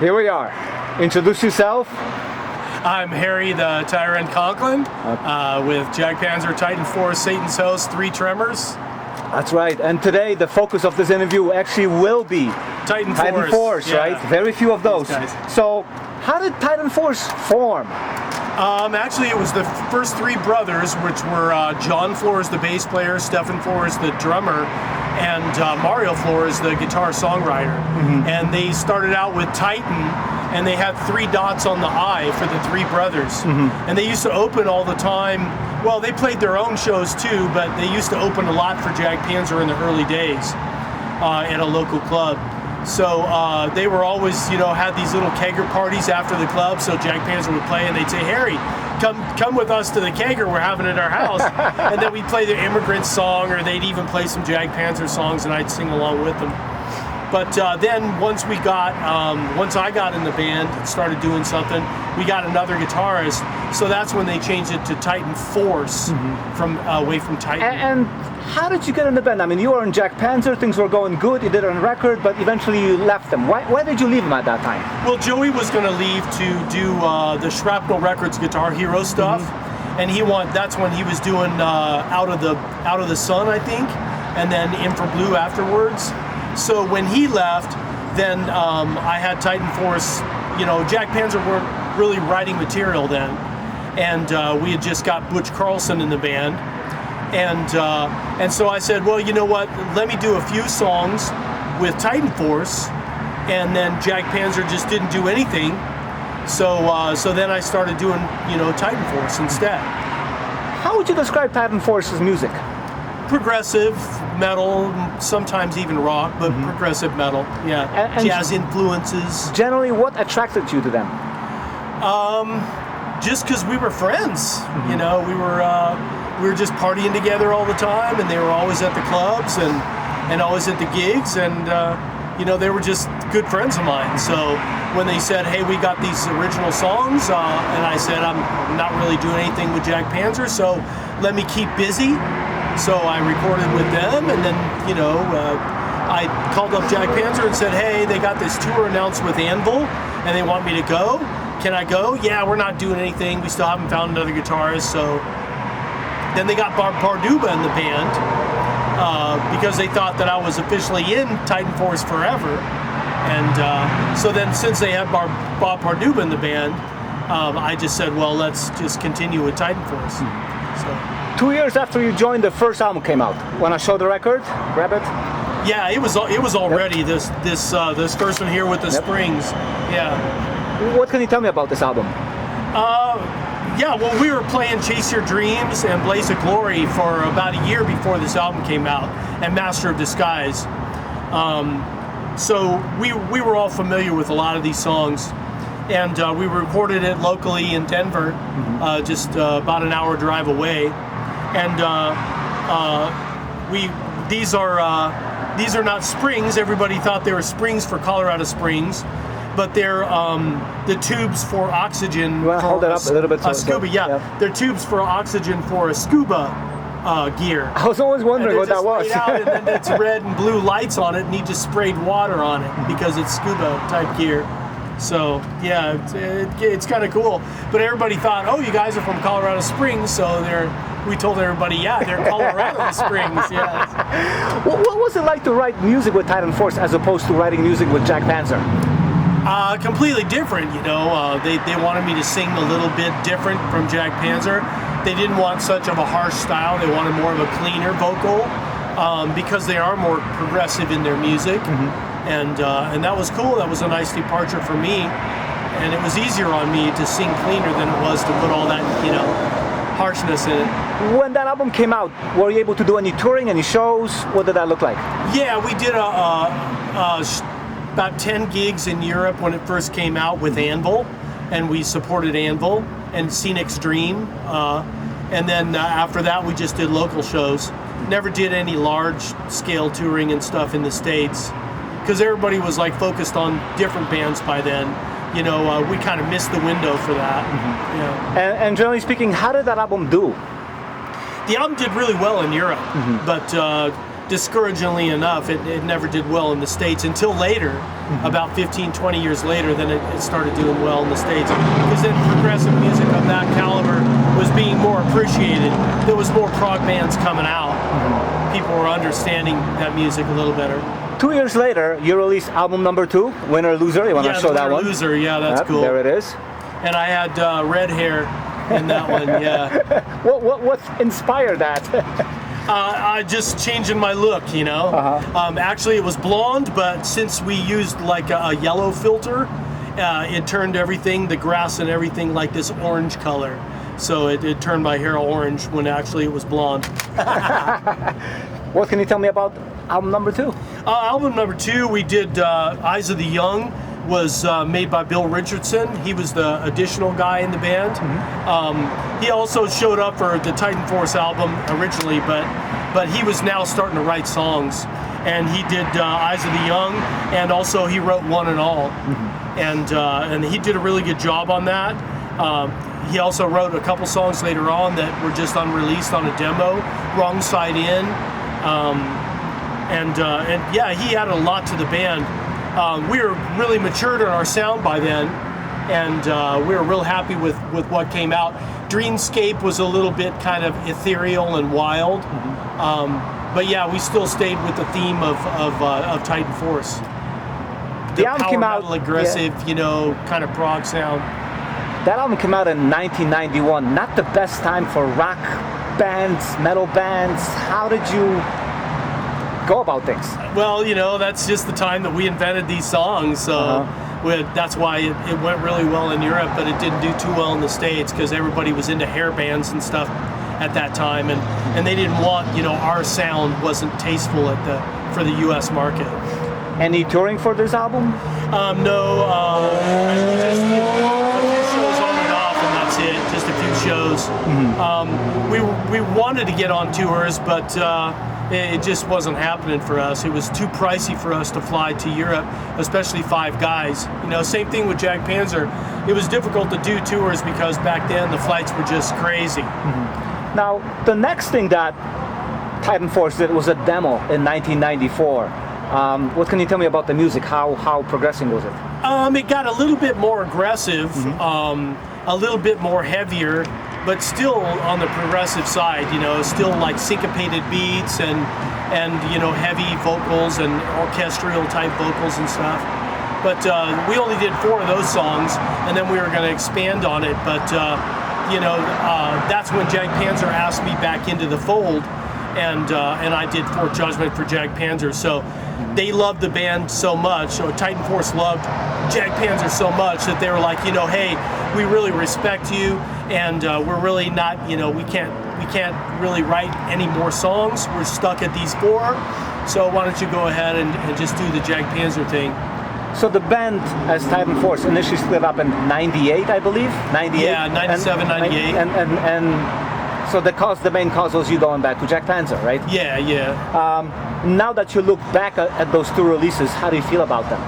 here we are. Introduce yourself. I'm Harry the Tyrant Conklin with Jag Panzer, Titan Force, Satan's Host, 3 Tremors. That's right. And today the focus of this interview actually will be Titan Force, yeah. right? Very few of those. So how did Titan Force form? Actually, it was the first 3 brothers, which were John Flores, the bass player, Stefan Flores, the drummer, and Mario Flores, the guitar songwriter. And they started out with Titan, and they had 3 dots on the I for the 3 brothers. And they used to open all the time. Well, they played their own shows too, but they used to open a lot for Jag Panzer in the early days at a local club. So they were always, had these little kegger parties after the club. So Jag Panzer would play, and they'd say, "Harry, come with us to the kegger we're having at our house." And then we'd play the Immigrant Song, or they'd even play some Jag Panzer songs, and I'd sing along with them. But then once I got in the band and started doing something, we got another guitarist. So that's when they changed it to Titan Force from away from Titan. And how did you get in the band? I mean, you were in Jag Panzer, things were going good, you did it on record, but eventually you left them. Why did you leave them at that time? Well, Joey was going to leave to do the Shrapnel Records Guitar Hero stuff, and that's when he was doing Out of the Sun, I think, and then Infra Blue afterwards. So when he left, then I had Titan Force. Jag Panzer weren't really writing material then, and we had just got Butch Carlson in the band, and so I said, well, you know what? Let me do a few songs with Titan Force, and then Jag Panzer just didn't do anything. So then I started doing Titan Force instead. How would you describe Titan Force's music? Progressive metal, sometimes even rock, but progressive metal, yeah. And jazz influences. Generally, what attracted you to them? Just because we were friends, we were just partying together all the time, and they were always at the clubs and always at the gigs, and they were just good friends of mine. So when they said, "Hey, we got these original songs," and I said, "I'm not really doing anything with Jag Panzer, so let me keep busy." So I recorded with them, and then, I called up Jag Panzer and said, "Hey, they got this tour announced with Anvil, and they want me to go. Can I go?" "Yeah, we're not doing anything. We still haven't found another guitarist." So then they got Bob Parduba in the band because they thought that I was officially in Titan Force forever. And so then since they had Bob Parduba in the band, I just said, well, let's just continue with Titan Force. So. 2 years after you joined, the first album came out. Wanna show the record? Grab it. Yeah, it was already this first one here with the Springs. Yeah. What can you tell me about this album? Yeah, well, we were playing Chase Your Dreams and Blaze of Glory for about a year before this album came out, and Master of Disguise. So we were all familiar with a lot of these songs, and we recorded it locally in Denver, just about an hour drive away. And these are not springs. Everybody thought they were springs for Colorado Springs, but they're the tubes for oxygen. You want to hold it up a little bit? A scuba, yeah. They're tubes for oxygen for a scuba gear. I was always wondering what that was. Out, and then it's red and blue lights on it, and he just sprayed water on it because it's scuba type gear. So yeah, it's kind of cool. But everybody thought, oh, you guys are from Colorado Springs, so we told everybody, yeah, they're Colorado Springs. Yeah. What was it like to write music with Titan Force as opposed to writing music with Jag Panzer? Completely different, They wanted me to sing a little bit different from Jag Panzer. They didn't want such of a harsh style. They wanted more of a cleaner vocal because they are more progressive in their music. And that was cool. That was a nice departure for me. And it was easier on me to sing cleaner than it was to put all that, harshness in it. When that album came out, were you able to do any touring, any shows? What did that look like? Yeah, we did about 10 gigs in Europe when it first came out with Anvil, and we supported Anvil and Scenic's Dream. And then after that, we just did local shows. Never did any large-scale touring and stuff in the States, because everybody was focused on different bands by then. We kind of missed the window for that. And generally speaking, how did that album do? The album did really well in Europe, but discouragingly enough, it never did well in the States until later, about 15, 20 years later, then it started doing well in the States. Because then progressive music of that caliber was being more appreciated. There was more prog bands coming out. People were understanding that music a little better. 2 years later, you released album number 2, Winner Loser. You want to show that one? Loser, yeah, that's Yep, cool. There it is. And I had red hair in that one, yeah. What inspired that? I just changing my look, you know. Actually, it was blonde, but since we used like a yellow filter, it turned everything, the grass and everything, like this orange color. So it turned my hair orange when actually it was blonde. What can you tell me about album number 2? Album number 2, we did Eyes of the Young. Was made by Bill Richardson. He was the additional guy in the band. He also showed up for the Titan Force album originally, but he was now starting to write songs. And he did Eyes of the Young, and also he wrote One and All. And he did a really good job on that. He also wrote a couple songs later on that were just unreleased on a demo, Wrong Side In. And yeah, he added a lot to the band. We were really matured in our sound by then, and we were real happy with what came out. Dreamscape was a little bit kind of ethereal and wild, but yeah, we still stayed with the theme of Titan Force. The album came out aggressive, you know, kind of prog sound. That album came out in 1991. Not the best time for rock bands, metal bands. How did you go about things? Well, you know, that's just the time that we invented these songs, so that's why it went really well in Europe, but it didn't do too well in the States because everybody was into hair bands and stuff at that time, and they didn't want, you know, our sound wasn't tasteful for the U.S. market. Any touring for this album? No, we just did a few shows on and off, and that's it, just a few shows. We wanted to get on tours, but it just wasn't happening for us. It was too pricey for us to fly to Europe, especially 5 guys. You know, same thing with Jag Panzer. It was difficult to do tours because back then the flights were just crazy. Now, the next thing that Titan Force did was a demo in 1994. What can you tell me about the music? How progressing was it? It got a little bit more aggressive, a little bit more heavier, but still on the progressive side, you know, still like syncopated beats and you know, heavy vocals and orchestral type vocals and stuff. But we only did 4 of those songs, and then we were going to expand on it. But you know, that's when Jag Panzer asked me back into the fold, and I did For Judgment for Jag Panzer. So they loved the band so much, or Titan Force loved Jag Panzer so much that they were like, you know, hey, we really respect you, and we're really not, you know, we can't really write any more songs. We're stuck at these 4, so why don't you go ahead and just do the Jag Panzer thing. So the band as Titan Force initially split up in 98, I believe? 98? Yeah, 97, 98. And so the main cause was you going back to Jag Panzer, right? Yeah, yeah. Now that you look back at those 2 releases, how do you feel about them?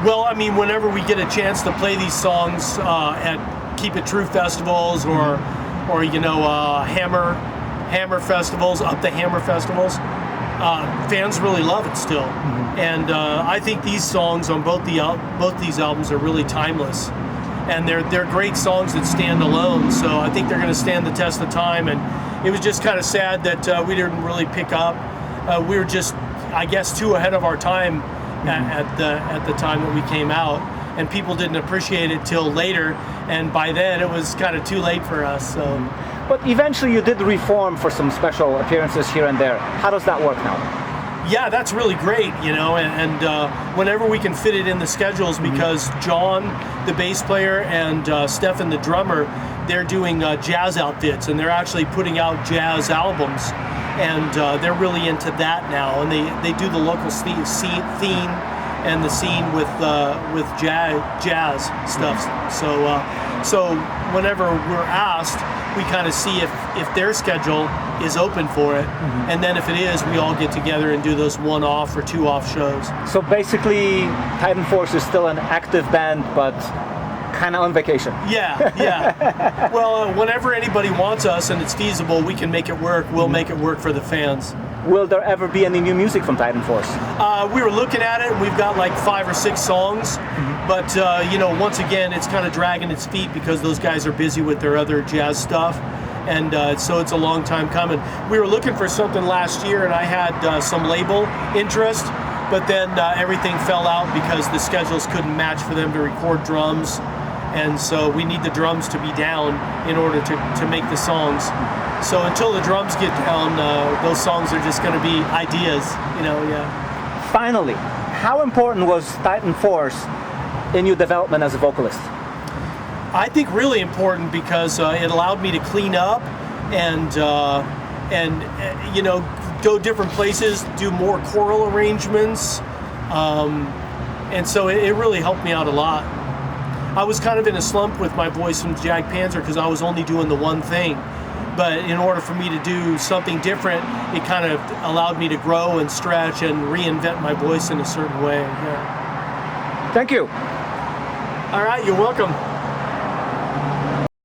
Well, I mean, whenever we get a chance to play these songs at Keep It True festivals or you know, Hammer festivals, Up the Hammer festivals, fans really love it still. And I think these songs on both these albums are really timeless, and they're great songs that stand alone. So I think they're going to stand the test of time. And it was just kind of sad that we didn't really pick up. We were just, I guess, too ahead of our time at the time that we came out, and people didn't appreciate it till later. And by then, it was kind of too late for us. So. But eventually, you did reform for some special appearances here and there. How does that work now? Yeah, that's really great, you know, and whenever we can fit it in the schedules, because John, the bass player, and Stefan, the drummer, they're doing jazz outfits, and they're actually putting out jazz albums, and they're really into that now, and they do the local theme and the scene with jazz stuff. So whenever we're asked, we kind of see if their schedule is open for it, and then if it is, we all get together and do those 1-off or 2-off shows. So basically, Titan Force is still an active band, but kind of on vacation. Yeah. Well, whenever anybody wants us and it's feasible, we can make it work. We'll make it work for the fans. will there ever be any new music from Titan Force? We were looking at it. We've got like 5 or 6 songs, but you know, once again, it's kind of dragging its feet because those guys are busy with their other jazz stuff, and so it's a long time coming. We were looking for something last year, and I had some label interest, but then everything fell out because the schedules couldn't match for them to record drums, and so we need the drums to be down in order to make the songs. So until the drums get down, those songs are just going to be ideas, you know, yeah. Finally, how important was Titan Force in your development as a vocalist? I think really important because it allowed me to clean up and you know, go different places, do more choral arrangements, and so it really helped me out a lot. I was kind of in a slump with my voice from Jag Panzer because I was only doing the one thing. But in order for me to do something different, it kind of allowed me to grow and stretch and reinvent my voice in a certain way. Yeah. Thank you. All right, you're welcome.